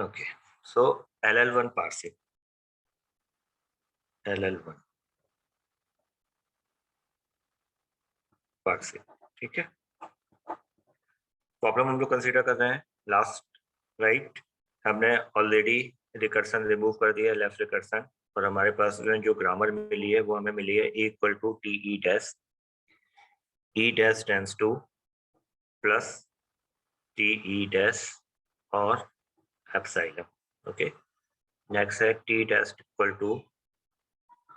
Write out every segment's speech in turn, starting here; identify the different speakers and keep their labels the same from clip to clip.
Speaker 1: Okay, सो LL1 parsing, LL1 parsing, ठीक है। Problem हम लोग कंसीडर कर रहे हैं लास्ट, राइट। हमने ऑलरेडी रिकर्सन रिमूव कर दिया, लेफ्ट रिकर्सन, और हमारे पास जो ग्रामर मिली है वो हमें मिली है E equal to T E dash, E dash tends to plus T E dash और एप्सिलॉन। ओके, नेक्स्ट है T dash equal to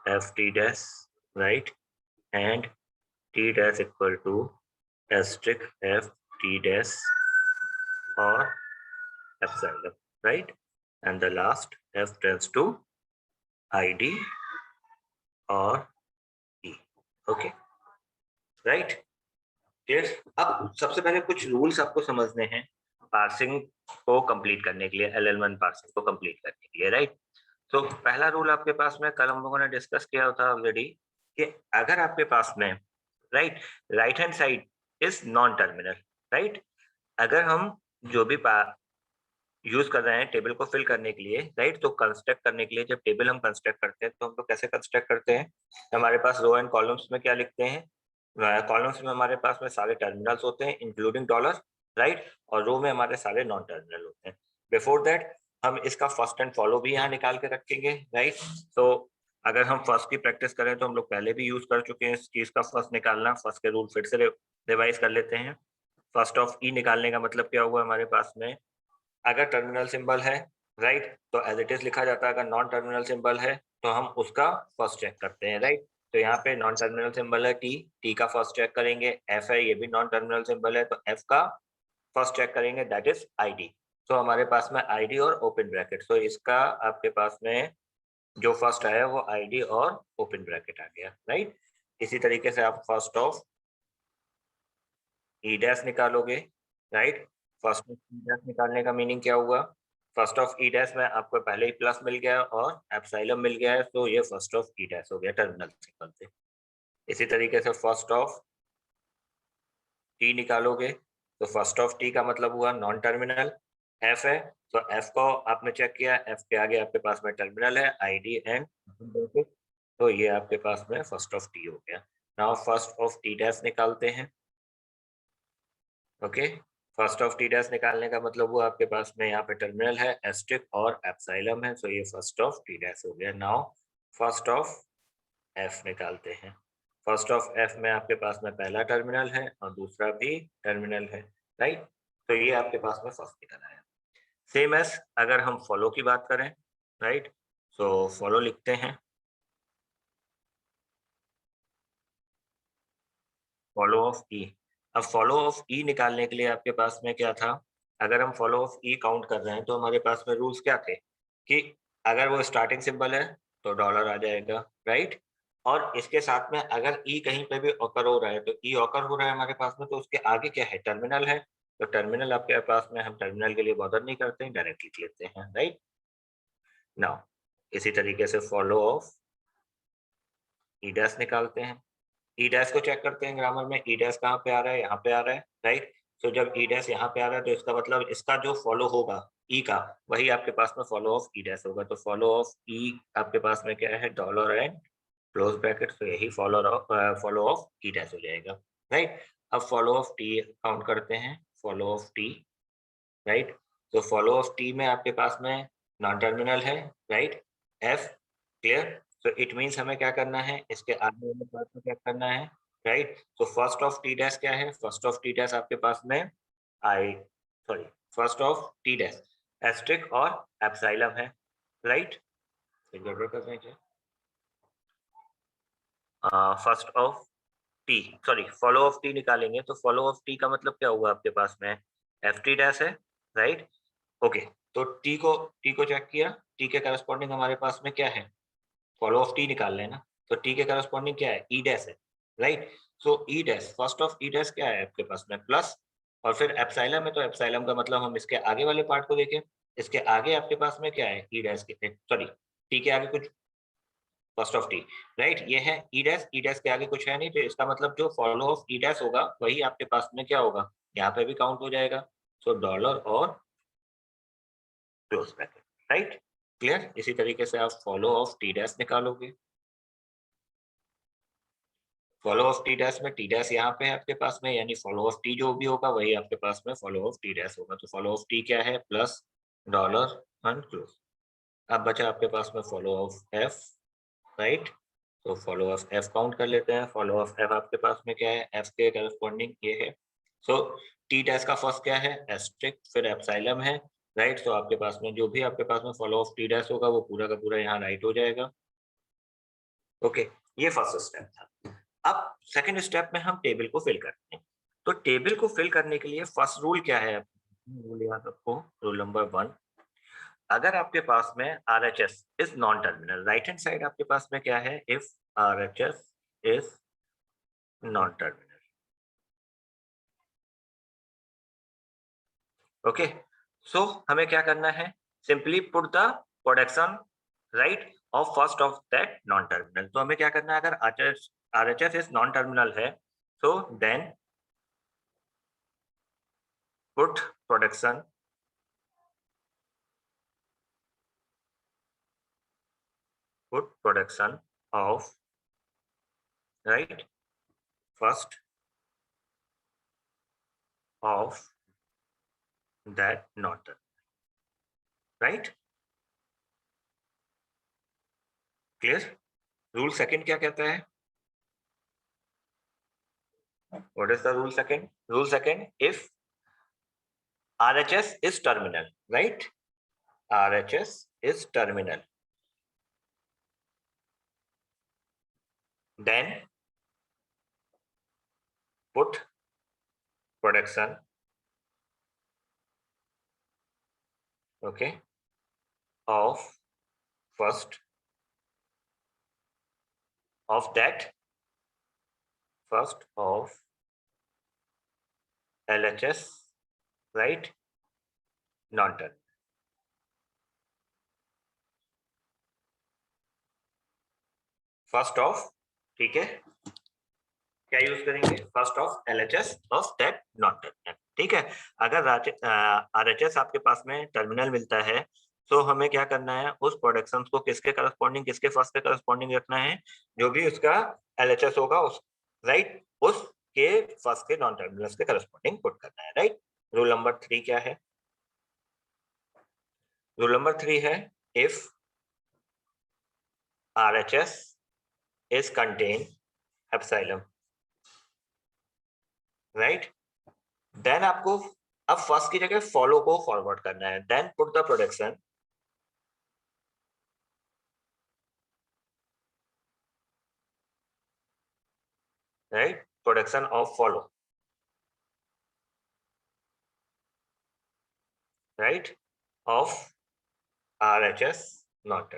Speaker 1: F T dash, right, and T dash equal to asterisk F T dash और epsilon, right? And the last f tends to id or e. Okay, right? Yes. अब सबसे पहले कुछ rules आपको समझने हैं parsing को complete करने के लिए, LL1 पार्सिंग को कंप्लीट करने के लिए, राइट। तो पहला रूल आपके पास में कल हम लोगों ने डिस्कस किया था ऑलरेडी कि अगर आपके पास में right hand side is non terminal, right, अगर हम जो भी यूज कर रहे हैं टेबल को फिल करने के लिए, राइट, तो कंस्ट्रक्ट करने के लिए जब टेबल हम कंस्ट्रक्ट करते हैं तो हम लोग कैसे कंस्ट्रक्ट करते हैं, हमारे पास रो एंड कॉलम्स में क्या लिखते हैं, कॉलम्स में हमारे पास में सारे टर्मिनल्स होते हैं इंक्लूडिंग डॉलर, राइट, और रो में हमारे सारे नॉन टर्मिनल होते हैं। बिफोर दैट हम इसका फर्स्ट एंड फॉलो भी यहाँ निकाल के रखेंगे, राइट। तो अगर हम फर्स्ट की प्रैक्टिस करें तो हम लोग पहले भी यूज कर चुके हैं इस चीज का फर्स्ट निकालना, फर्स्ट के रूल फिर से रिवाइज कर लेते हैं। फर्स्ट ऑफ ई निकालने का मतलब क्या हुआ हमारे पास में, अगर टर्मिनल सिंबल है, राइट, तो एज इट इज लिखा जाता है, अगर नॉन टर्मिनल सिंबल है तो हम उसका फर्स्ट चेक करते हैं, राइट। तो यहाँ पे नॉन टर्मिनल सिंबल है टी का फर्स्ट चेक करेंगे, एफ है ये भी नॉन टर्मिनल सिंबल है तो एफ का फर्स्ट चेक करेंगे, दैट इज आईडी। तो हमारे पास में आईडी और ओपन ब्रैकेट, तो इसका आपके पास में जो फर्स्ट आया वो आईडी और ओपन ब्रैकेट आ गया, राइट। इसी तरीके से आप फर्स्ट ऑफ ई डैश निकालोगे, right. First of E dash निकालने का मीनिंग क्या हुआ, फर्स्ट ऑफ ई डैश में आपको पहले ही प्लस मिल गया और एप्सिलॉन मिल गया है, तो ये फर्स्ट ऑफ ई डैश हो गया टर्मिनल सिंबल से। इसी तरीके से फर्स्ट ऑफ टी निकालोगे तो फर्स्ट ऑफ टी का मतलब हुआ नॉन टर्मिनल, एफ है तो एफ को आपने चेक किया, एफ के आगे आपके पास में टर्मिनल है आईडी एंड, तो ये आपके पास में फर्स्ट ऑफ टी हो गया। Now first of T dash निकालते हैं। Okay, first of T dash निकालने का मतलब वो आपके पास में यहाँ पे टर्मिनल है एस्ट्रिक और एप्सिलॉन है, सो ये फर्स्ट ऑफ टी डैश हो गया। नाउ फर्स्ट ऑफ एफ निकालते हैं। फर्स्ट ऑफ एफ में आपके पास में पहला टर्मिनल है और दूसरा भी टर्मिनल है, राइट, तो ये आपके पास में फर्स्ट निकल आया। सेम एस अगर हम फॉलो की बात करें, राइट, सो फॉलो लिखते हैं, फॉलो ऑफ ई। अब फॉलो ऑफ ई निकालने के लिए आपके पास में क्या था, अगर हम फॉलो ऑफ ई काउंट कर रहे हैं तो हमारे पास में रूल्स क्या थे कि अगर वो स्टार्टिंग सिंबल है तो डॉलर आ जाएगा, राइट, और इसके साथ में अगर ई कहीं पे भी ऑकर हो रहा है तो ई ऑकर हो रहा है हमारे पास में, तो उसके आगे क्या है, टर्मिनल है, तो टर्मिनल आपके पास में हम टर्मिनल के लिए बॉदर नहीं करते हैं, डायरेक्ट लिख लेते हैं, राइट। नाउ इसी तरीके से फॉलो ऑफ ई डैश निकालते हैं। ई डैश को चेक करते हैं ग्रामर में, ई डैश कहाँ पे आ रहा है, यहाँ पे आ रहा है, राइट। तो जब ई डैश यहाँ पे आ रहा है तो इसका मतलब इसका जो फॉलो होगा ई का, वही आपके पास में फॉलो ऑफ ई डैश होगा। तो फॉलो ऑफ ई आपके पास में क्या है, डॉलर एंड क्लोज ब्रैकेट, तो यही फॉलो ऑफ ई डैश हो जाएगा, राइट। अब फॉलो ऑफ टी काउंट करते हैं, फॉलो ऑफ टी, राइट। तो फॉलो ऑफ टी में आपके पास में नॉन टर्मिनल है, राइट, एफ, क्लियर। तो इट मीन्स हमें क्या करना है, इसके आगे वाले पार्ट में क्या करना है, राइट। तो फर्स्ट ऑफ टी डैश क्या है, फर्स्ट ऑफ टी डैश आपके पास में I sorry first of T dash asterisk और एप्सिलॉन है, राइट। गड़बड़ कर रहे हैं, first of T sorry follow of T निकालेंगे तो फॉलो ऑफ टी का मतलब क्या हुआ आपके पास में, एफ टी डैश है, राइट। ओके, तो टी को चेक किया, टी के करस्पॉन्डिंग हमारे पास में क्या है, फॉलो ऑफ टी निकाल लेना, तो टी के करस्पॉन्डिंग क्या है, ई डैश है, right. So E dash first of E dash क्या है आपके पास में, प्लस, और फिर एप्सिलॉन में, तो एप्सिलॉन का मतलब हम इसके आगे वाले पार्ट को देखें, इसके आगे आपके पास में क्या है, ई डैश के सॉरी टी के आगे कुछ, फर्स्ट ऑफ टी, राइट, ये है ई डैश के आगे कुछ है नहीं, तो इसका मतलब जो फॉलो ऑफ ई डैश होगा वही आपके पास में क्या होगा, यहाँ पे भी काउंट हो जाएगा। सो डॉलर और क्लोज ब्रैकेट, राइट? क्लियर? इसी तरीके से आप फॉलो ऑफ टी डैश निकालोगे। फॉलो ऑफ टी डैश में टी डैश यहाँ पे है आपके पास में, यानी फॉलो ऑफ टी जो भी होगा वही आपके पास में फॉलो ऑफ टी डैश होगा। तो फॉलो ऑफ टी क्या है? Plus dollar unclose. अब बचा आपके पास में फॉलो ऑफ एफ, राइट? तो फॉलो ऑफ एफ काउंट कर लेते हैं। फॉलो ऑफ एफ आपके पास में क्या है? एफ के करस्पॉन्डिंग ये है। सो टी डैश का फर्स्ट क्या है? एस्ट्रिक, फिर एप्सिलम है, राइट? तो आपके पास में जो भी आपके पास में फॉलो ऑफ टी डैश होगा वो पूरा का पूरा यहाँ राइट हो जाएगा। ओके, ये फर्स्ट स्टेप था। अब सेकंड स्टेप में हम टेबल को फिल करते हैं। तो टेबल को फिल करने के लिए फर्स्ट रूल क्या है? रूल याद रखो, रूल नंबर 1। अगर आपके पास में RHS is non terminal, right hand side आपके पास में क्या है? If RHS is non terminal, okay. So हमें क्या करना है? Simply put the production right of first of that non terminal. तो हमें क्या करना है? अगर RHS इज नॉन टर्मिनल है, so then put production of right first of that not right clear? Rule second क्या कहता है? What is the rule second? Rule second, if RHS is terminal, right? RHS is terminal, then put production, okay, of first of that first of LHS, right? Non terminal, first of, ठीक है, क्या use करेंगे? First of LHS of that not terminal, ठीक है। अगर RHS आपके पास में टर्मिनल मिलता है तो हमें क्या करना है? उस प्रोडक्शन को किसके करस्पॉन्डिंग, किसके फर्स्ट के करस्पॉन्डिंग रखना है? जो भी उसका LHS होगा उस राइट उसके फर्स्ट के नॉन टर्मिनल्स के करस्पॉन्डिंग पुट करना है, राइट? रूल नंबर 3 क्या है? रूल नंबर 3 है if RHS is contain epsilon, right? Then आपको अब फर्स्ट की जगह फॉलो को फॉरवर्ड करना है। Then put the production right production of follow, right of RHS not,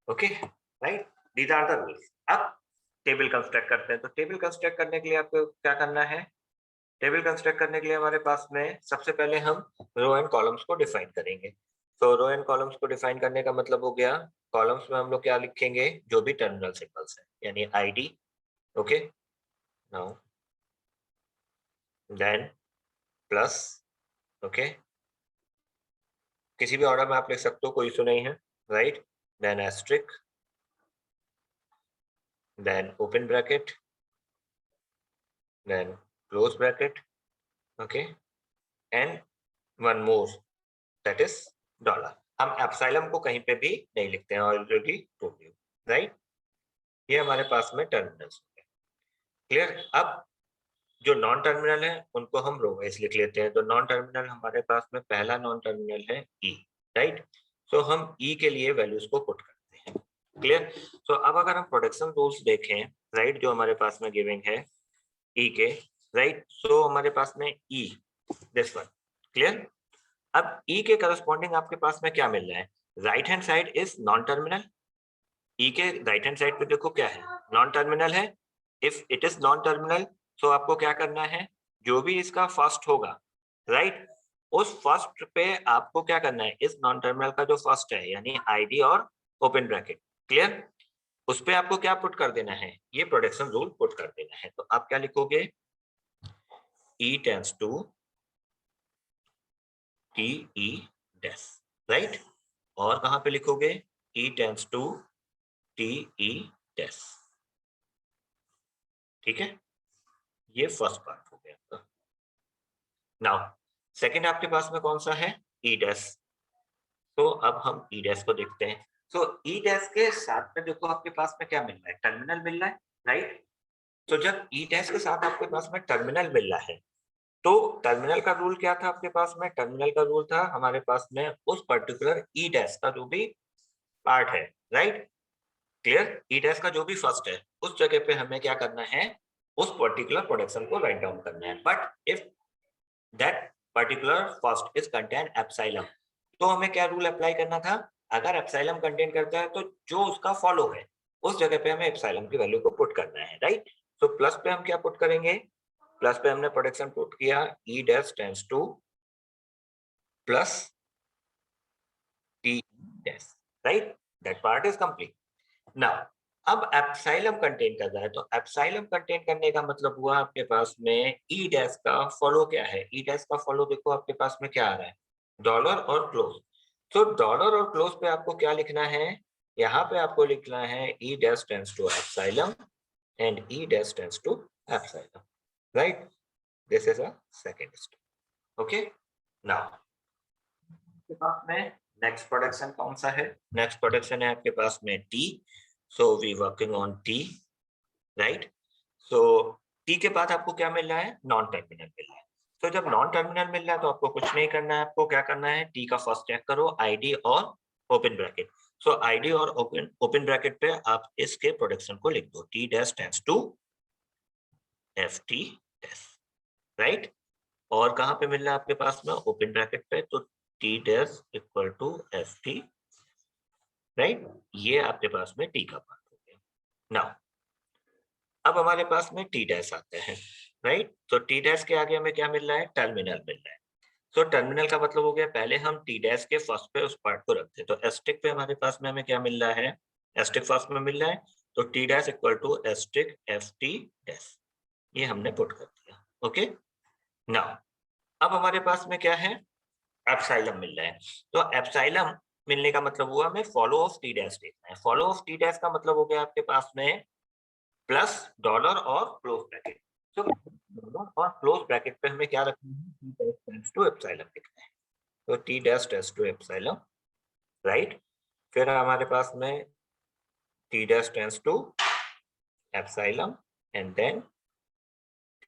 Speaker 1: okay, right? These are the rules. अब टेबल कंस्ट्रक्ट करते हैं। तो टेबल कंस्ट्रक्ट करने के लिए आपको क्या करना है? टेबल कंस्ट्रक्ट करने के लिए हमारे पास में सबसे पहले हम रो एंड कॉलम्स को डिफाइन करेंगे। तो रो एंड कॉलम्स को डिफाइन करने का मतलब हो गया, कॉलम्स में हम लोग क्या लिखेंगे? जो भी टर्मिनल सिंबल्स हैं, यानी ID, okay, now then plus, okay, किसी भी ऑर्डर में आप लिख सकते हो, कोई इशू नहीं है, right? Then asterisk, then open bracket, then close bracket, okay, and one more that is dollar. हम एप्सिलम को कहीं पे भी नहीं लिखते हैं, ऑलरेडी टोल्ड यू, राइट? ये हमारे पास में टर्मिनल्स हो गए, क्लियर? अब जो नॉन टर्मिनल है उनको हम रो वाइज लिख लेते हैं। तो नॉन टर्मिनल हमारे पास में पहला नॉन टर्मिनल है ई, राइट? सो हम ई के लिए वैल्यूज को पुट करते हैं, क्लियर? सो अब अगर हम प्रोडक्शन रूल्स देखें, राइट, जो हमारे पास में गिविंग है ई के, राइट? सो हमारे पास में ई दिस वन, क्लियर? अब ई के करस्पॉन्डिंग आपके पास में क्या मिल रहा है? Right hand side is non terminal. E के राइट हैंड साइड पे देखो क्या है? नॉन टर्मिनल है। If it is non terminal तो आपको क्या करना है? जो भी इसका फर्स्ट होगा, राइट, उस फर्स्ट पे आपको क्या करना है? इस नॉन टर्मिनल का जो फर्स्ट है यानी ID और ओपन ब्रैकेट, क्लियर, उस पे आपको क्या पुट कर देना है? ये प्रोडक्शन रूल पुट कर देना है। तो आप क्या लिखोगे? E tends to T E dash, right. और कहाँ पे लिखोगे E tends to T E dash, ठीक है। ये फर्स्ट पार्ट हो गया आपका। नाउ सेकंड आपके पास में कौन सा है, ई डैश। तो अब हम ई डैश को देखते हैं। तो ई डैश के साथ में देखो आपके पास में क्या मिल रहा है, टर्मिनल मिल रहा है, राइट। तो जब ई डैश के साथ आपके पास में टर्मिनल मिल रहा है, तो टर्मिनल का रूल क्या था आपके पास में, टर्मिनल का रूल था हमारे पास में उस पर्टिकुलर ई डैश का जो भी पार्ट है, राइट। क्लियर, ई डैश का जो भी फर्स्ट है उस जगह पे हमें क्या करना है, उस पर्टिकुलर प्रोडक्शन को राइट डाउन करना है। But if that particular first is contain epsilon, तो हमें क्या रूल अप्लाई करना था, अगर एप्सिलम कंटेन करता है तो जो उसका फॉलो है उस जगह पे हमें एप्सिलम की वैल्यू को पुट करना है, राइट। तो प्लस पे हम क्या पुट करेंगे, प्लस पे हमने प्रोडक्शन पुट किया ई dash tends to plus T dash, right. That part is complete. Now अब एप्सिलम कंटेन कर रहा है, तो एप्सिलम कंटेन करने का मतलब हुआ आपके पास में ई डैश का फॉलो क्या है, ई डैश का फॉलो देखो आपके पास में क्या आ रहा है, डॉलर और क्लोज। तो डॉलर और क्लोज पे आपको क्या लिखना है, यहाँ पे आपको लिखना है E dash tends to epsilon and E dash tends to epsilon, right. This is a second step, okay. Now आपके पास में नेक्स्ट प्रोडक्शन कौन सा है, नेक्स्ट प्रोडक्शन है आपके पास में T. So we working on T, right. So T के बाद आपको क्या मिल रहा है, नॉन टर्मिनल मिल रहा है। तो जब नॉन टर्मिनल मिल रहा है तो आपको कुछ नहीं करना है, आपको क्या करना है, टी का फर्स्ट चेक करो आईडी और ओपन ब्रैकेट। सो आईडी और ओपन ब्रैकेट पे आप इसके प्रोडक्शन को लिख दो, T dash tends to F T dash, right. और कहाँ पे मिल रहा है आपके पास में, ओपन ब्रैकेट पे, तो T dash equal to F T, right. ये आपके पास में टी का पार्ट हो गया। नाउ अब हमारे पास में टी डैश आते हैं, राइट। तो टी डैश के आगे हमें क्या मिल रहा है, टर्मिनल मिल रहा है। तो टर्मिनल का मतलब हो गया, पहले हम टी डैश के फर्स्ट पे उस पार्ट को रखते हैं, तो एस्टिक पे हमारे पास में हमें क्या मिल रहा है, एस्टिक फर्स्ट में मिल रहा है, तो T dash equal to asterisk F T dash, ये हमने पुट कर दिया, ओके। नाउ अब हमारे पास में क्या है, एप्सिलम मिल रहा है। तो एप्सिलम मिलने का मतलब हुआ हमें फॉलो ऑफ टी डैश देखना है। फॉलो ऑफ टी डैश का मतलब हो गया आपके पास में प्लस डॉलर और क्लोज ब्रैकेट। तो डॉलर और क्लोज ब्रैकेट पे हमें क्या रखना है, T dash tends to epsilon लिखना है। तो T dash tends to epsilon, right. फिर हमारे पास में T dash tends to epsilon and then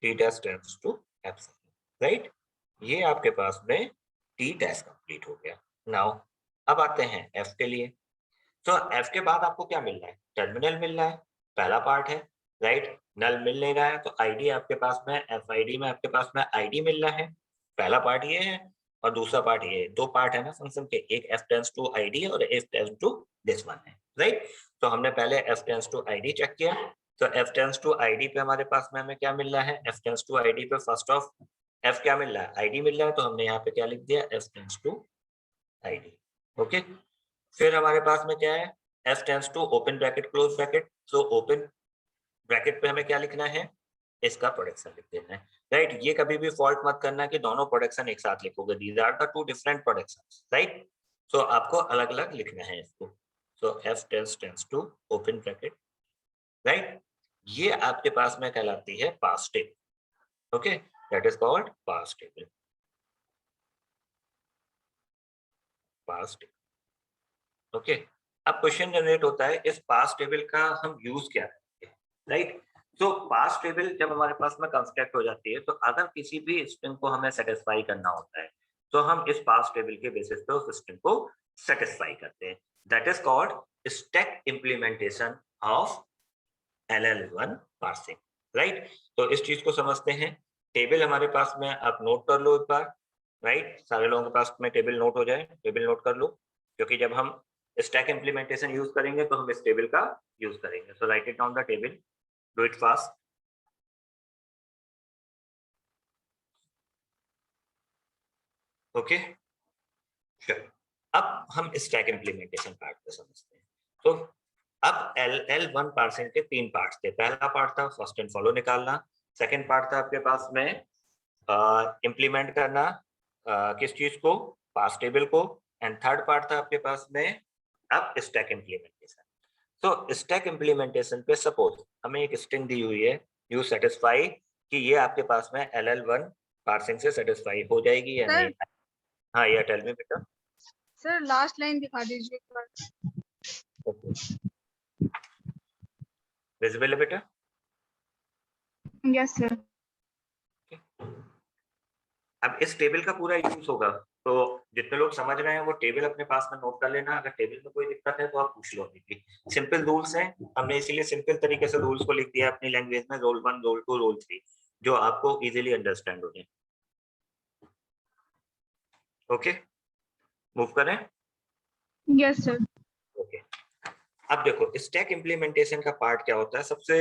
Speaker 1: T dash tends to epsilon, right. ये आपके पास में टी डैश कंप्लीट हो गया। नाउ अब आते हैं एफ के लिए। तो एफ के बाद आपको क्या मिल रहा है, टर्मिनल मिल रहा है, पहला पार्ट है, राइट। नल मिल नहीं रहा है, तो आईडी आपके पास में एफ आई डी में आपके पास में आईडी मिल रहा है। पहला पार्ट ये है और दूसरा पार्ट ये है, दो पार्ट है ना फंक्शन के, एक एफ टेंड्स टू आईडी और F tends to this one है, राइट। तो हमने पहले F tends to ID check किया। तो एफ टेंड्स टू आईडी पे हमारे पास में हमें क्या मिल रहा है, एफ टेंड्स टू आईडी पे फर्स्ट ऑफ एफ क्या मिल रहा है, आईडी मिल रहा है, तो हमने यहाँ पे क्या लिख दिया, F tends to ID, okay. फिर हमारे पास में क्या है, F tends to open bracket close bracket. तो ओपन ब्रैकेट पे हमें क्या लिखना है, इसका प्रोडक्शन लिख देना है, राइट। ये कभी भी फॉल्ट मत करना कि दोनों प्रोडक्शन एक साथ लिखोगे, these are the two different productions, right. So आपको अलग अलग लिखना है इसको। So F tends to open bracket, right. ये आपके पास में कहलाती है parse table, okay, that is called parse table, parse table, okay. अब क्वेश्चन जनरेट होता है, इस पास टेबल का हम यूज क्या करेंगे, राइट। तो पास टेबल जब हमारे पास में कंस्ट्रक्ट हो जाती है, तो अगर किसी भी स्ट्रिंग को हमें सेटिस्फाई करना होता है, तो हम इस पास टेबल के बेसिस पे उस स्ट्रिंग को सेटिस्फाई करते हैं। That is called stack implementation of LL1 parsing, right. तो इस चीज को समझते हैं। टेबल हमारे पास में आप नोट कर लो एक बार, राइट। सारे लोगों के पास में टेबल नोट हो जाए, टेबल नोट कर लो, क्योंकि जब हम स्टैक इम्प्लीमेंटेशन यूज करेंगे तो हम इस टेबल का यूज करेंगे। So write it down the table, do it fast. Okay, चलो अब हम स्टैक इम्प्लीमेंटेशन पार्ट को समझते हैं। तो अब LL1 पार्सिंग के तीन पार्ट्स थे। पहला पार्ट था फर्स्ट एंड फॉलो निकालना, सेकंड पार्ट था आपके पास में इम्प्लीमेंट करना किस चीज को, पास्ट टेबल को, एंड थर्ड पार्ट था आपके पास में अब स्टैक इम्प्लीमेंटेशन। तो स्टैक इम्प्लीमेंटेशन पे सपोज हमें एक स्ट्रिंग दी हुई है, यू सेटिस्फाई, कि ये आपके पास में LL1 पार्सिंग से सेटिस्फाई हो जाएगी या नहीं। हाँ, ये टेल मी बेटा।
Speaker 2: सर लास्ट लाइन दिखा दीजिए एक बार।
Speaker 1: विजिबल है बेटा?
Speaker 2: Yes sir.
Speaker 1: अब इस टेबल का पूरा यूज होगा, तो जितने लोग समझ रहे हैं वो टेबल अपने पास में नोट कर लेना। अगर टेबल में कोई दिक्कत है तो आप पूछ लो अभी। सिंपल रूल्स हैं, हमने इसीलिए सिंपल तरीके से रूल्स को लिख दिया अपनी लैंग्वेज में, रोल 1, रोल 2, रोल 3, जो आपको इजीली अंडरस्टैंड हो जाए। ओके, मूव करें।
Speaker 2: Yes sir.
Speaker 1: ओके, अब देखो स्टैक इम्प्लीमेंटेशन का पार्ट क्या होता है, सबसे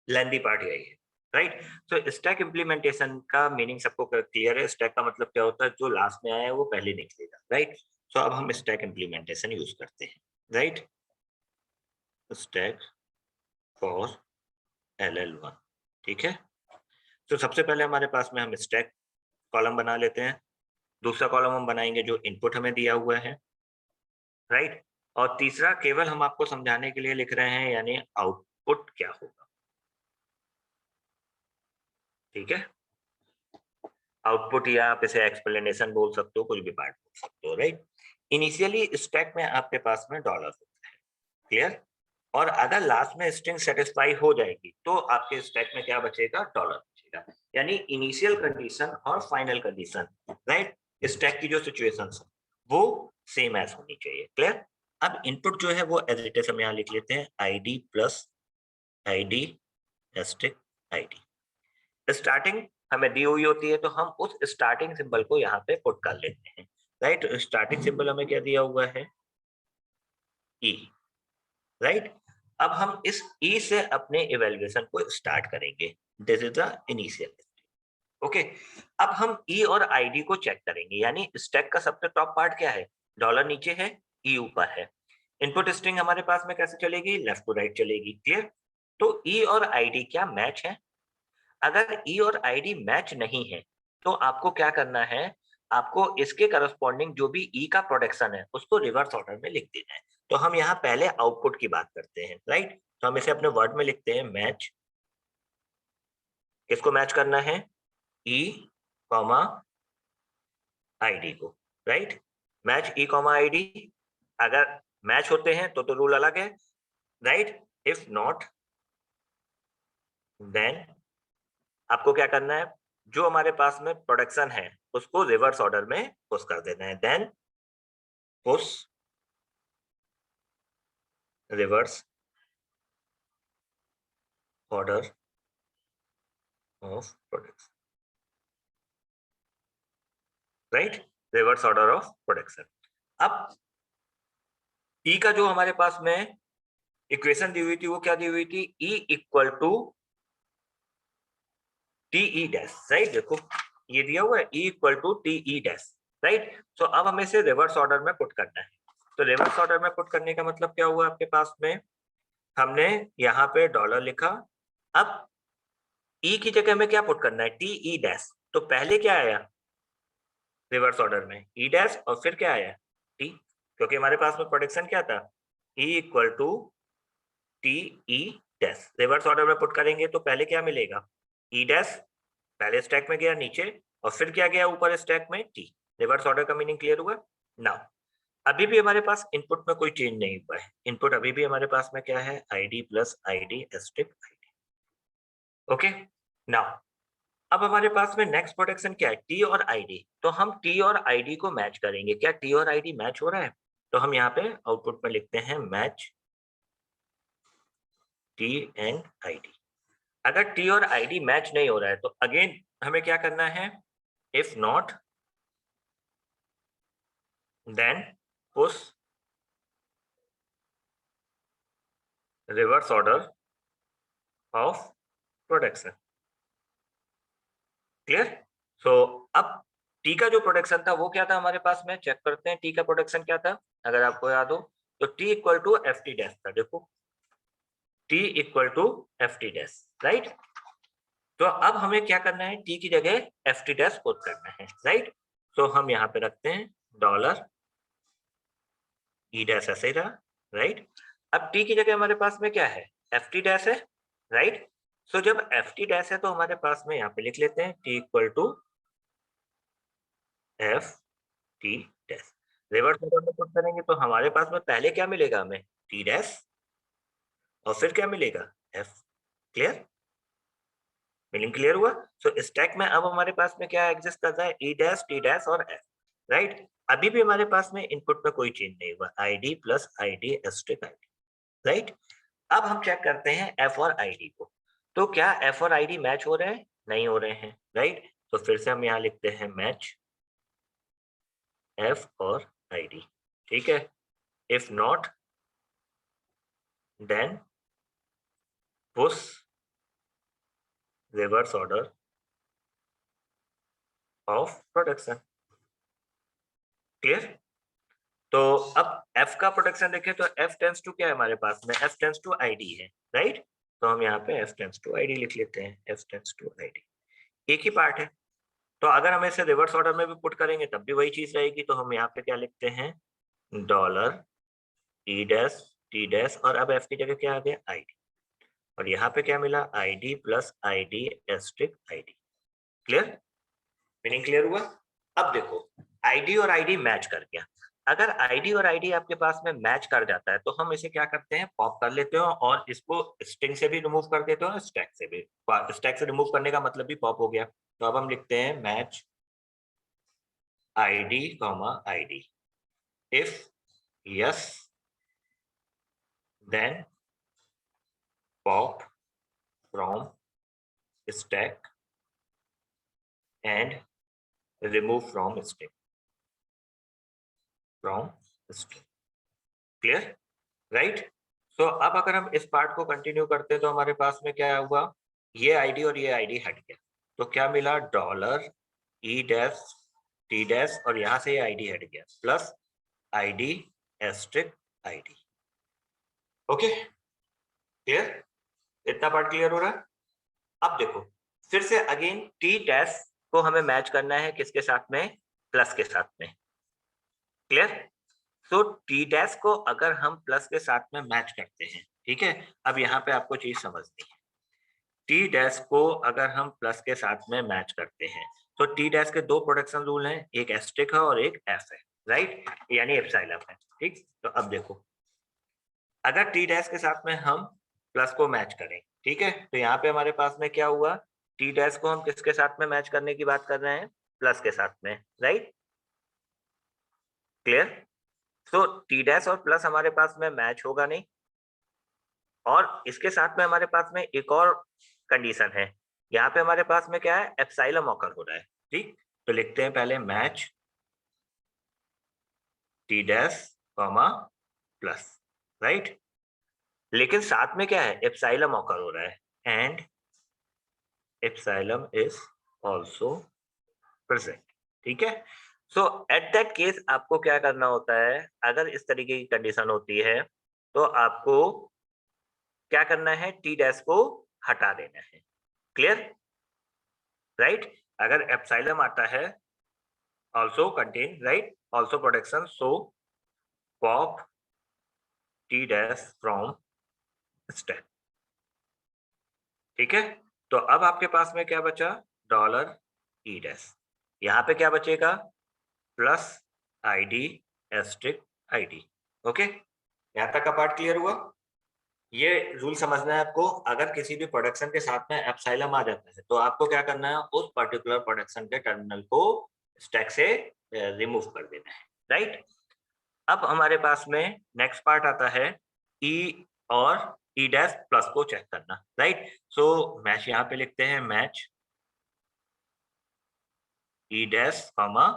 Speaker 1: लेंथी पार्ट यही है, राइट। तो स्टैक इम्प्लीमेंटेशन का मीनिंग सबको क्लियर है। स्टैक का मतलब क्या होता है, जो लास्ट में आया है वो पहले निकलेगा, राइट। तो अब हम स्टैक इम्प्लीमेंटेशन यूज करते हैं, राइट। स्टैक फॉर LL1, ठीक है। तो सबसे पहले हमारे पास में हम स्टैक कॉलम बना लेते हैं। दूसरा कॉलम हम बनाएंगे जो इनपुट हमें दिया हुआ है, राइट। और तीसरा केवल हम आपको समझाने के लिए लिख रहे हैं, यानी आउटपुट क्या होगा, ठीक है। आउटपुट या आप इसे एक्सप्लेनेशन बोल सकते हो, कुछ भी पार्ट बोल सकते हो, राइट। इनिशियली स्टैक में आपके पास में डॉलर होता है, क्लियर। और अगर लास्ट में स्ट्रिंग सेटिस्फाई हो जाएगी तो आपके स्टैक में क्या बचेगा, डॉलर बचेगा। यानी इनिशियल कंडीशन और फाइनल कंडीशन, राइट, स्टैक की जो सिचुएशन है वो सेम एज होनी चाहिए, क्लियर। अब इनपुट जो है वो एज इट इज हम यहाँ लिख लेते हैं, ID plus ID asterisk ID। Starting हमें दी हुई होती है तो हम उस स्टार्टिंग सिंबल को यहाँ पे पुट कर लेते हैं, राइट। स्टार्टिंग सिंबल हमें क्या दिया हुआ है, E, राइट। अब हम इस E से अपने इवेल्युएशन को स्टार्ट करेंगे, this is the initial, okay. अब हम E और ID को चेक करेंगे, यानी स्टैक का सबसे टॉप पार्ट क्या है, डॉलर नीचे है, E ऊपर है। इनपुट स्ट्रिंग हमारे पास में कैसे चलेगी, लेफ्ट टू राइट चलेगी, क्लियर। तो E और ID क्या मैच है? अगर E और ID मैच नहीं है तो आपको क्या करना है, आपको इसके करस्पॉन्डिंग जो भी E का प्रोडक्शन है उसको रिवर्स ऑर्डर में लिख देना है। तो हम यहाँ पहले आउटपुट की बात करते हैं, राइट। तो हम इसे अपने वर्ड में लिखते हैं, मैच, किसको मैच करना है, E, ID को, राइट। Match E, ID। अगर मैच होते हैं तो रूल अलग है, राइट। इफ नॉट देन आपको क्या करना है, जो हमारे पास में प्रोडक्शन है उसको रिवर्स ऑर्डर में पुश कर देना है, then push reverse order of production, right, reverse order of production. अब E का जो हमारे पास में इक्वेशन दी हुई थी वो क्या दी हुई थी, E equal to TE dash, right. देखो ये दिया हुआ है E equal to TE dash, right. तो अब हमें इसे रिवर्स ऑर्डर में पुट करना है। तो रिवर्स ऑर्डर में पुट करने का मतलब क्या हुआ, आपके पास में हमने यहाँ पे डॉलर लिखा, अब E की जगह में क्या पुट करना है, TE डैश। तो पहले क्या आया रिवर्स ऑर्डर में, E डैश, और फिर क्या आया T, क्योंकि हमारे पास में प्रोडक्शन क्या था, E equal to TE dash. Reverse order में पुट करेंगे तो पहले क्या मिलेगा, E डैश, पहले स्टैक में गया नीचे, और फिर क्या गया ऊपर स्टैक में, T। रिवर्स ऑर्डर का मीनिंग क्लियर हुआ। नाउ अभी भी हमारे पास इनपुट में कोई चेंज नहीं हुआ है, इनपुट अभी भी हमारे पास में क्या है, ID plus ID asterisk ID, okay. Now अब हमारे पास में नेक्स्ट प्रोडक्शन क्या है, T और ID। तो हम T और ID को मैच करेंगे, क्या T और ID मैच हो रहा है, तो हम यहाँ पे आउटपुट में लिखते हैं मैच T एंड ID। अगर T और ID मैच नहीं हो रहा है तो अगेन हमें क्या करना है, if not then push reverse order of production, clear. So अब T का जो प्रोडक्शन था वो क्या था हमारे पास में, चेक करते हैं T का प्रोडक्शन क्या था, अगर आपको याद हो तो T equal to FT dash था। देखो T equal to FT dash, right. तो अब हमें क्या करना है, T की जगह FT डैश पुट करना है, राइट। तो हम यहाँ पे रखते हैं डॉलर ई डैश ऐसे ही रहा, राइट। अब टी की जगह हमारे पास में क्या है, एफ टी डैश है, राइट। सो जब एफ टी डैश है तो हमारे पास में यहाँ पे लिख लेते हैं T equal to F T dash. Reverse order में पुट करेंगे तो हमारे पास में पहले क्या मिलेगा, हमें टी डैश, और फिर क्या मिलेगा, एफ। क्लियर, मीनिंग क्लियर हुआ। सो स्टैक में अब हमारे पास में क्या एग्जिस्ट करता है, ई डैश, टी डैश और एफ, राइट। अभी भी हमारे पास में इनपुट में कोई चेंज नहीं हुआ, ID plus ID asterisk ID, right. अब हम चेक करते हैं एफ और आईडी को, तो क्या एफ और आईडी मैच हो रहे हैं, नहीं हो रहे हैं, राइट। तो फिर से हम यहाँ लिखते हैं मैच एफ और आईडी, ठीक है। If not then push reverse order of production. Clear. तो अब f का प्रोडक्शन देखें तो f टेंस टू क्या है हमारे पास में, f टेंस टू id है, राइट। तो हम यहाँ पे f टेंस टू id लिख लेते हैं, f टेंस टू id एक ही पार्ट है। तो अगर हम इसे रिवर्स ऑर्डर में भी पुट करेंगे तब भी वही चीज रहेगी। तो हम यहाँ पे क्या लिखते हैं, dollar E dash T dash, और अब f की जगह क्या आ गया, id, और यहाँ पे क्या मिला, id plus id asterisk id। Clear, meaning clear हुआ। अब देखो आईडी और आईडी मैच कर गया। अगर आईडी और आईडी आपके पास में मैच कर जाता है तो हम इसे क्या करते हैं, पॉप कर लेते हैं और इसको स्ट्रिंग से भी रिमूव कर देते हैं, स्टैक से भी। स्टैक से रिमूव करने का मतलब भी पॉप हो गया। तो अब हम लिखते हैं match ID comma ID, if yes then pop from stack and remove from string, from string. Clear, right. So अब अगर हम इस पार्ट को कंटिन्यू करते हैं तो हमारे पास में क्या हुआ, ये आईडी और ये आईडी हट गया, तो क्या मिला, dollar E dash T dash, और यहां से ये आईडी हट गया, plus ID asterisk ID. Okay, clear, इतना पार्ट क्लियर हो रहा है। अब देखो फिर से अगेन टी डैश को हमें मैच करना है किसके साथ में, प्लस के साथ में। क्लियर। तो टी डैश को अगर हम प्लस के साथ में मैच करते हैं, ठीक है। अब यहाँ पे आपको चीज समझनी है, टी डैश को अगर हम प्लस के साथ में मैच करते हैं तो टी डैश के दो प्रोडक्शन रूल हैं, एक एस्ट्रिक है और एक एफ है, राइट, यानी एप्सिलॉन है, ठीक। तो अब देखो अगर टी डैश के साथ में हम प्लस को मैच करें, ठीक है, तो यहाँ पे हमारे पास में क्या हुआ, टी डैश को हम किसके साथ में मैच करने की बात कर रहे हैं, प्लस के साथ में, राइट। क्लियर। तो टी डैश और प्लस हमारे पास में मैच होगा नहीं, और इसके साथ में हमारे पास में एक और कंडीशन है, यहाँ पे हमारे पास में क्या है, एप्सिलॉन ऑकर हो रहा है, ठीक। तो लिखते हैं पहले match T dash comma plus, right. लेकिन साथ में क्या है, एप्सिलॉन ऑकर हो रहा है, and epsilon is also present, ठीक है। सो एट दैट केस आपको क्या करना होता है, अगर इस तरीके की कंडीशन होती है तो आपको क्या करना है, टी डैश को हटा देना है। Clear, right. अगर एप्सिलॉन आता है also contain, right, also production, so pop t dash from stack, ठीक है। तो अब आपके पास में क्या बचा, डॉलर ई डैश, यहाँ पे क्या बचेगा, plus ID asterisk ID. Okay, यहाँ तक का पार्ट क्लियर हुआ। ये रूल समझना है आपको, अगर किसी भी प्रोडक्शन के साथ में एप्सिलॉन आ जाता है तो आपको क्या करना है, उस पर्टिकुलर प्रोडक्शन के टर्मिनल को स्टैक से रिमूव कर देना है, राइट। अब हमारे पास में नेक्स्ट पार्ट आता है ई और ई डैश प्लस को चेक करना, राइट। सो मैच यहाँ पे लिखते हैं मैच ई डैश कॉमा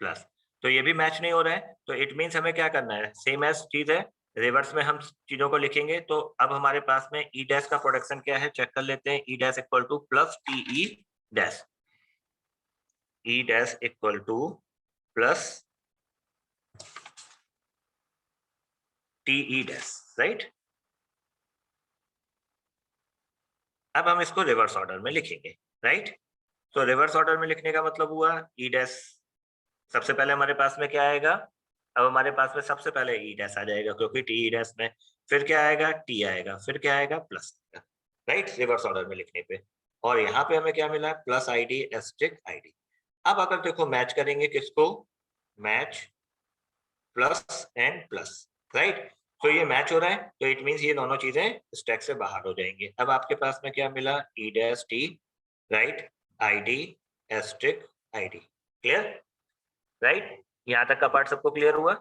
Speaker 1: प्लस, तो ये भी मैच नहीं हो रहा है, तो इट मीन्स हमें क्या करना है, सेम एज चीज है, रिवर्स में हम चीजों को लिखेंगे। तो अब हमारे पास में ई डैश का प्रोडक्शन क्या है, चेक कर लेते हैं, ई dash equal to plus T E dash, E dash equal to plus T E dash, right. अब हम इसको रिवर्स ऑर्डर में लिखेंगे, राइट। तो रिवर्स ऑर्डर में लिखने का मतलब हुआ ई डैश सबसे पहले हमारे पास में क्या आएगा, अब हमारे पास में सबसे पहले ई डैश आ जाएगा क्योंकि टी ई डैश में, फिर क्या आएगा, टी आएगा, फिर क्या आएगा, प्लस, राइट, रिवर्स ऑर्डर में लिखने पे। और यहाँ पे हमें क्या मिला, प्लस आईडी एस्ट्रिक आईडी। अब अगर देखो मैच करेंगे किसको, match plus and plus, right, तो ये मैच हो रहा है, तो इट मींस ये दोनों चीजें स्टैक से बाहर हो जाएंगी। अब आपके पास में क्या मिला, E dash T, right, ID asterisk ID, clear, right, यहाँ तक का पार्ट सबको क्लियर हुआ।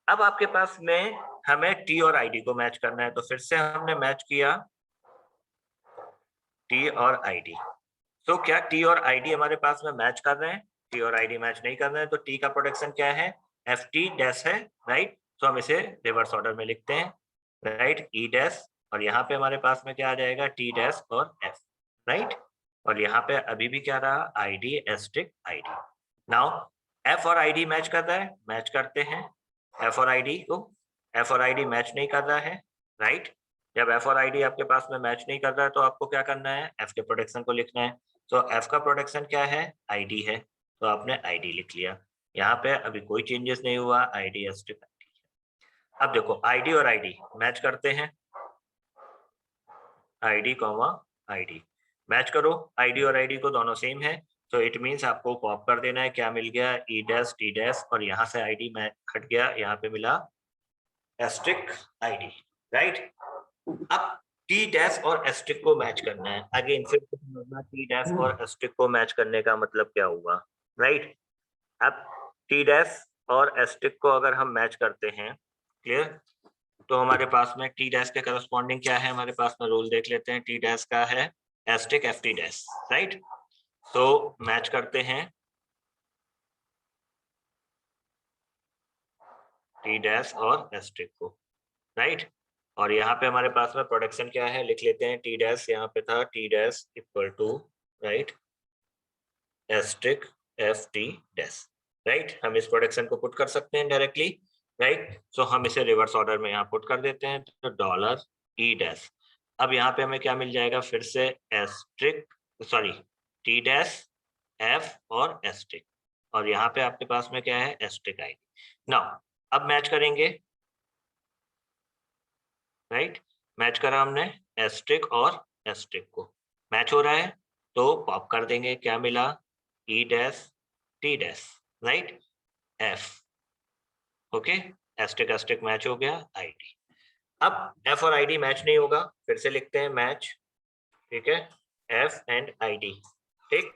Speaker 1: अब आपके पास में हमें टी और आईडी को मैच करना है, तो फिर से हमने मैच किया टी और आईडी। तो क्या टी और आईडी हमारे पास में मैच कर रहे हैं, टी और आईडी मैच नहीं कर रहे हैं, तो टी का प्रोडक्शन क्या है, एफ टी डैश है, राइट, तो हम इसे रिवर्स ऑर्डर में लिखते हैं, राइट, ई डैश, और यहाँ पे हमारे पास में क्या आ जाएगा, टी डैश और एफ, राइट, और यहाँ पे अभी भी क्या रहा, ID asterisk ID. Now F और आईडी मैच कर रहा है, मैच करते हैं एफ और आईडी को, एफ और आईडी मैच नहीं कर रहा है, राइट, जब एफ और आईडी आपके पास में मैच नहीं कर रहा है तो आपको क्या करना है, एफ के प्रोडक्शन को लिखना है। तो एफ का प्रोडक्शन क्या है, आईडी है, तो आपने आईडी लिख लिया। यहाँ पे अभी कोई चेंजेस नहीं हुआ, आईडी एस्ट्रिक आईडी। अब देखो आईडी और आईडी मैच करते हैं, आईडी कॉमा आईडी मैच करो, आईडी और आईडी को दोनों सेम है, तो इट मींस आपको पॉप कर देना है, क्या मिल गया, ई डैश टी डैश, और यहाँ से आईडी में हट गया, यहाँ पे मिला एस्ट्रिक आईडी, राइट। अब टी डैश और एस्ट्रिक को मैच करना है, अगेन फिर टी डैश और एस्ट्रिक को मैच करने का मतलब क्या हुआ, राइट। अब टी डैश और एस्ट्रिक को अगर हम मैच करते हैं, क्लियर, तो हमारे पास में टी डैश के करस्पॉन्डिंग क्या है, हमारे पास में रूल देख लेते हैं, टी डैश का है asterisk F T dash, right, तो मैच करते हैं टी डैश और एस्ट्रिक को, राइट, और यहाँ पे हमारे पास में प्रोडक्शन क्या है, लिख लेते हैं, टी डैश यहाँ पे था, T dash equal to, right, asterisk F T dash, right, हम इस प्रोडक्शन को पुट कर सकते हैं डायरेक्टली, राइट, सो हम इसे रिवर्स ऑर्डर में यहाँ पुट कर देते हैं, तो डॉलर ई डैश। अब यहाँ पे हमें क्या मिल जाएगा, फिर से asterisk, sorry, t dash f और एस्ट्रिक, और यहाँ पे आपके पास में क्या है, एस्ट्रिक आईडी। नाउ अब मैच करेंगे, राइट, मैच करा हमने एस्ट्रिक और एस्ट्रिक को, मैच हो रहा है, तो पॉप कर देंगे, क्या मिला, E dash T dash, right, F, okay, asterisk asterisk match हो गया, आईडी। अब एफ और आईडी मैच नहीं होगा, फिर से लिखते हैं मैच, ठीक है, एफ एंड आईडी, ठीक,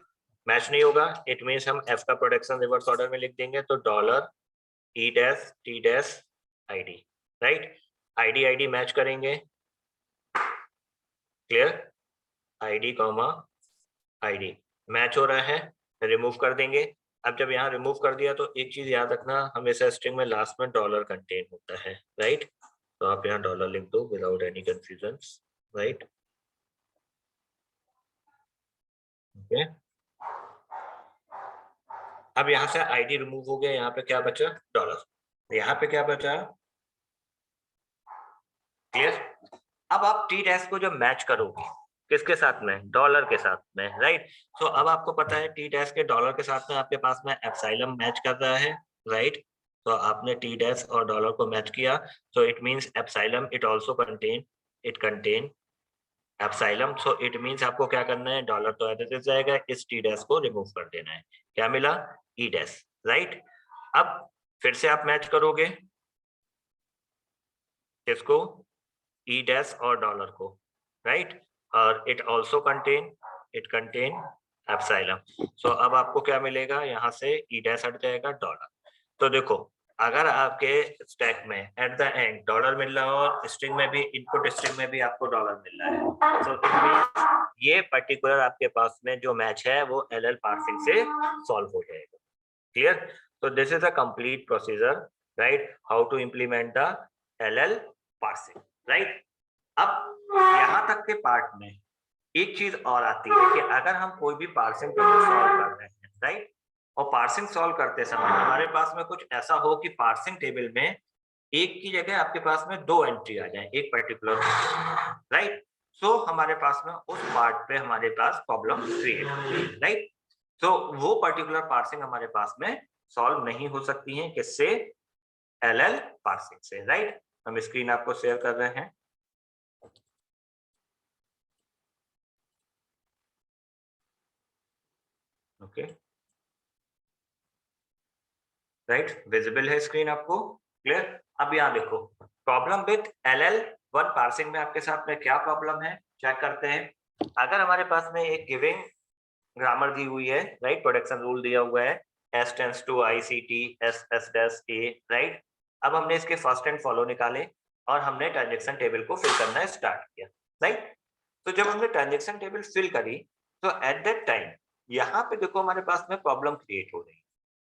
Speaker 1: मैच नहीं होगा, इट मींस हम एफ का प्रोडक्शन रिवर्स ऑर्डर में लिख देंगे, तो dollar E dash T dash ID, right, ID ID match करेंगे, clear, ID comma ID match हो रहा है, रिमूव कर देंगे। अब जब यहाँ रिमूव कर दिया तो एक चीज याद रखना, हमेशा स्ट्रिंग में लास्ट में डॉलर कंटेन होता है, राइट, तो आप यहाँ डॉलर लिख दो without any confusion, right, okay. अब यहाँ से आईडी रिमूव हो गया, यहाँ पे क्या बचा, डॉलर, यहाँ पे क्या बचा, क्लियर। अब आप टी डैश को जब मैच करोगे किसके साथ में, डॉलर के साथ में, राइट, तो अब आपको पता है टी डैश के डॉलर के साथ में आपके पास में एप्सिलॉन मैच कर रहा है, राइट, तो आपने टी डैश और डॉलर को मैच किया, तो it means epsilon it also contain, it contain epsilon, so it means आपको क्या करना है, डॉलर तो एज इट इज जाएगा, इस टी डैश को रिमूव कर देना है, क्या मिला, ई डैश, राइट। अब फिर से आप मैच करोगे किसको, ई डैश और डॉलर को, राइट, और it also contain, it contain epsilon, so अब आपको क्या मिलेगा, यहाँ से ई डैश हट जाएगा, डॉलर। तो देखो अगर आपके स्टैक में एट द एंड डॉलर मिल रहा हो और स्ट्रिंग में भी, इनपुट स्ट्रिंग में भी आपको डॉलर मिल रहा है, तो इट मींस ये पर्टिकुलर आपके पास में जो मैच है वो एलएल पार्सिंग से सॉल्व हो जाएगा, क्लियर। तो this is a complete procedure, right, how to implement the LL parsing, right. अब यहाँ तक के पार्ट में एक चीज और आती है कि अगर हम कोई भी पार्सिंग टेबल सॉल्व कर रहे हैं, राइट, और पार्सिंग सॉल्व करते समय हमारे पास में कुछ ऐसा हो कि पार्सिंग टेबल में एक की जगह आपके पास में दो एंट्री आ जाए, एक पर्टिकुलर, राइट, सो हमारे पास में उस पार्ट पे हमारे पास प्रॉब्लम क्रिएट होती है, राइट, तो वो पर्टिकुलर पार्सिंग हमारे पास में सॉल्व नहीं हो सकती हैं, किससे? LL पार्सिंग से, राइट। हम स्क्रीन आपको शेयर कर रहे हैं। ओके, राइट, विजिबल है स्क्रीन आपको? क्लियर? अब यहाँ देखो, प्रॉब्लम विथ LL1 पार्सिंग में आपके साथ में क्या प्रॉब्लम है, चेक करते हैं। अगर हमारे पास में एक गिविंग ग्रामर दी हुई है, राइट, प्रोडक्शन रूल दिया हुआ है S tends to ICT S A, right. अब हमने इसके फर्स्ट एंड फॉलो निकाले और हमने ट्रांजेक्शन टेबल को फिल करना स्टार्ट किया, राइट। तो जब हमने ट्रांजेक्शन टेबल फिल करी तो एट दैट टाइम यहाँ पे देखो हमारे पास में प्रॉब्लम क्रिएट हो रही है।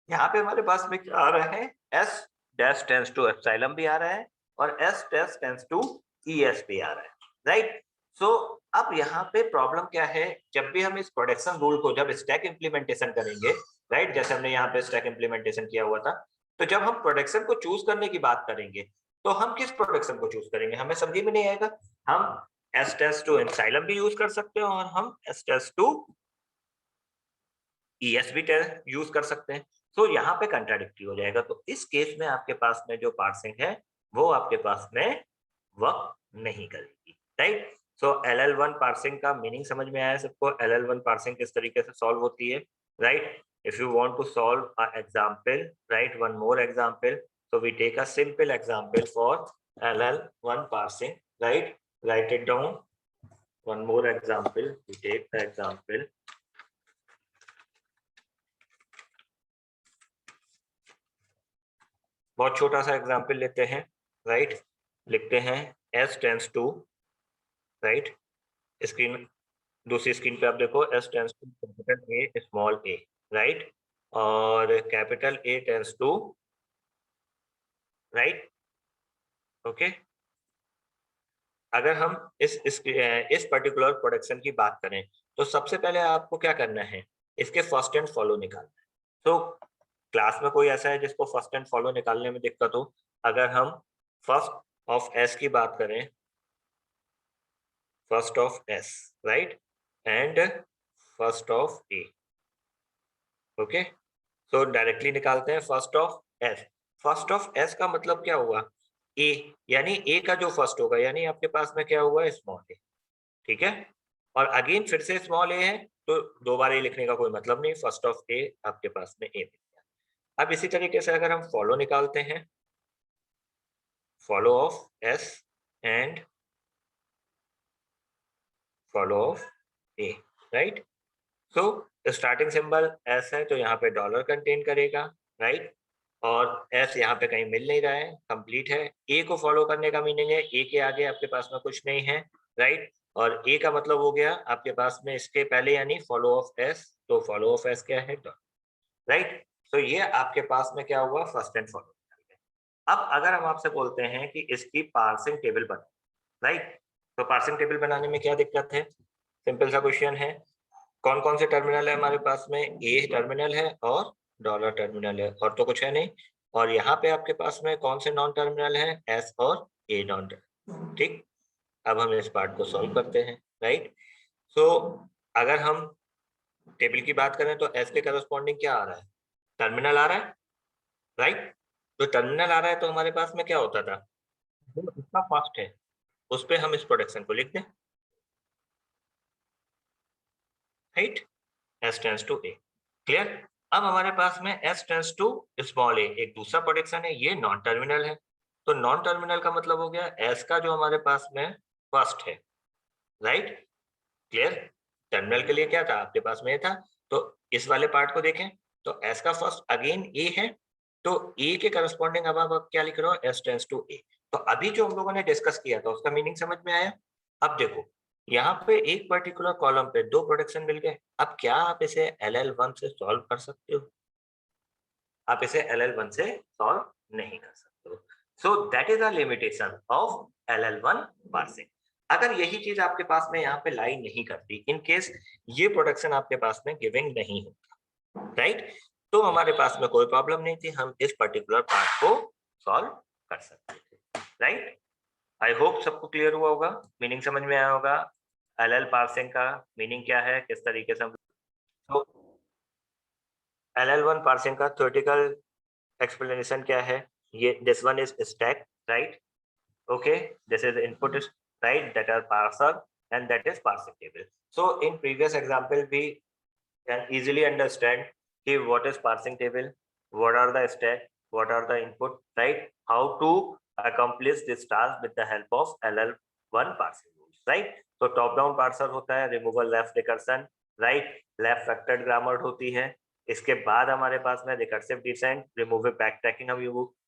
Speaker 1: यहाँ पे हमारे पास में क्या आ रहा है, S dash tends to epsilon भी आ रहा है और S dash tends to ES भी आ रहा है, राइट। सो अब यहाँ पे प्रॉब्लम क्या है, जब भी हम इस प्रोडक्शन रूल को जब स्टैक इंप्लीमेंटेशन करेंगे, राइट, जैसे हमने यहाँ पे स्टैक इंप्लीमेंटेशन किया हुआ था, तो जब हम प्रोडक्शन को चूज करने की बात करेंगे तो हम किस प्रोडक्शन को चूज करेंगे, हमें समझ में नहीं आएगा। हम S टेंड्स टू एप्सिलॉन भी यूज कर सकते हैं और हम S टेंड्स टू ES भी यूज कर सकते हैं। तो यहाँ पे कंट्राडिक्टरी हो जाएगा। तो इस केस में आपके पास में जो पार्सिंग है वो आपके पास में वर्क नहीं करेगी, राइट। सो LL1 पार्सिंग का मीनिंग समझ में आया सबको? LL1 पार्सिंग किस तरीके से सॉल्व होती है, right. If you want to solve a example, right, one more example, so we take a simple example for LL1 parsing, right, write it down. One more example, we take the example, बहुत छोटा सा example लेते हैं, right. लिखते हैं S tends to, right, screen, दूसरी screen पे आप देखो S tends to capital A small a, right, और capital A tends to, right, okay. अगर हम इस पर्टिकुलर प्रोडक्शन की बात करें तो सबसे पहले आपको क्या करना है, इसके फर्स्ट एंड फॉलो निकालना है। तो क्लास में कोई ऐसा है जिसको फर्स्ट एंड फॉलो निकालने में दिक्कत हो? अगर हम फर्स्ट ऑफ S की बात करें, first of S, right, and first of A, okay. तो डायरेक्टली निकालते हैं first of S। First of S का मतलब क्या हुआ, A, यानी A का जो फर्स्ट होगा, यानी आपके पास में क्या हुआ, स्मॉल a, ठीक है। और अगेन फिर से स्मॉल a है तो दो बार ए लिखने का कोई मतलब नहीं, फर्स्ट ऑफ A आपके पास में A मिल गया। अब इसी तरीके से अगर हम फॉलो निकालते हैं, follow of S and follow of A, right. So starting symbol S है तो यहाँ पे डॉलर कंटेन करेगा, राइट, और S यहाँ पे कहीं मिल नहीं रहा है, कंप्लीट है। A को फॉलो करने का मीनिंग है A के आगे आपके पास में कुछ नहीं है, राइट, और A का मतलब हो गया आपके पास में इसके पहले यानी फॉलो ऑफ S, तो फॉलो ऑफ S क्या है, डॉलर, राइट। तो ये आपके पास में क्या हुआ, फर्स्ट एंड फॉलो। अब अगर हम आपसे बोलते हैं कि इसकी पार्सिंग टेबल बनाओ, राइट, तो पार्सिंग टेबल बनाने में क्या दिक्कत है, सिंपल सा क्वेश्चन है। कौन कौन से टर्मिनल है हमारे पास में, A टर्मिनल है और डॉलर टर्मिनल है, और तो कुछ है नहीं। और यहाँ पे आपके पास में कौन से नॉन टर्मिनल है, S और A नॉन टर्मिनल, ठीक। अब हम इस पार्ट को सॉल्व करते हैं, राइट। सो अगर हम टेबल की बात करें तो S के करस्पॉन्डिंग क्या आ रहा है, टर्मिनल आ रहा है, राइट। तो टर्मिनल आ रहा है तो हमारे पास में क्या होता था, जो इसका फर्स्ट है उस पे हम इस प्रोडक्शन को लिख दें, right, S tends to A, clear. अब हमारे पास में S tends to small a एक दूसरा प्रोडक्शन है, ये नॉन टर्मिनल है। तो नॉन टर्मिनल का मतलब हो गया S का जो हमारे पास में फर्स्ट है, राइट, क्लियर। टर्मिनल के लिए क्या था आपके पास में था, तो इस वाले पार्ट को देखें तो S का फर्स्ट अगेन A है, तो A के करस्पॉन्डिंग अब आप क्या लिख रहे हो, S टेंड्स टू A। तो अभी जो हम लोगों ने डिस्कस किया था उसका मीनिंग समझ में आया। अब देखो यहाँ पे एक पर्टिकुलर कॉलम पे दो प्रोडक्शन मिल गए, अब क्या आप इसे LL1 से सॉल्व कर सकते हो, आप इसे LL1 से सॉल्व नहीं कर सकते हो। So that is a limitation of LL1 parsing. अगर यही चीज आपके पास में यहाँ पे लाई नहीं करती, इन केस ये प्रोडक्शन आपके पास में गिविंग नहीं होता, राइट, तो हमारे पास में कोई प्रॉब्लम नहीं थी, हम इस पर्टिकुलर पार्ट को सॉल्व कर सकते थे, राइट। आई होप सबको क्लियर हुआ होगा, मीनिंग समझ में आया होगा, LL पार्सिंग का मीनिंग क्या है, किस तरीके से हम LL1 parsing का theoretical explanation क्या है? ये this one is stack, right? Okay, this is input is right, that are parser and that is parsing table. So in previous example we can easily understand कि what is parsing table, what are the stack, what are the input, right? How to accomplish this task with the help of LL1 parsing rules, right? तो top down parser होता है, removal left recursion, right, left factored grammar होती है. इसके बाद हमारे पास में recursive descent, removing back tracking हम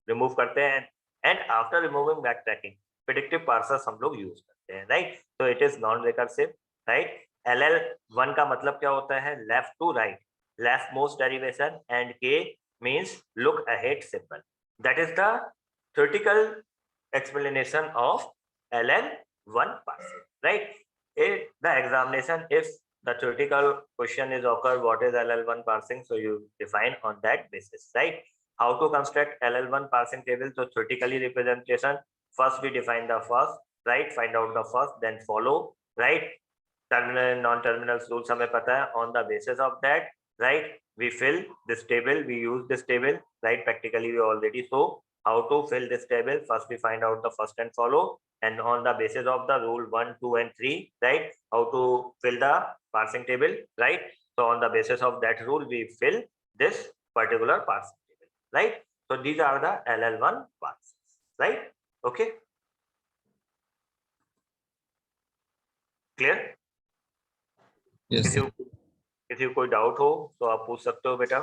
Speaker 1: रिमूव करते हैं, and after removing back tracking predictive parsers हम लोग यूज करते हैं, राइट. तो it is non recursive, right. LL1 का मतलब क्या होता है? Left to right, left most derivation, and K means look ahead symbol. That is the theoretical explanation of LL1 parsing, right? In the examination, if the theoretical question is occur what is LL1 parsing, so you define on that basis, right? How to construct LL1 parsing table? So theoretically representation, first we define the first, right? Find out the first, then follow, right? Terminal and non-terminal rules हमें पता है. On the basis of that, right, we fill this table, we use this table, right? Practically we already saw how to fill this table. First we find out the first and follow, and on the basis of the rule 1, 2 and 3, right, how to fill the parsing table, right? So on the basis of that rule we fill this particular parsing table, right? So these are the LL1 parsings, right? Okay, clear?
Speaker 3: Yes, sir.
Speaker 1: किसी को कोई doubt हो तो आप पूछ सकते हो बेटा.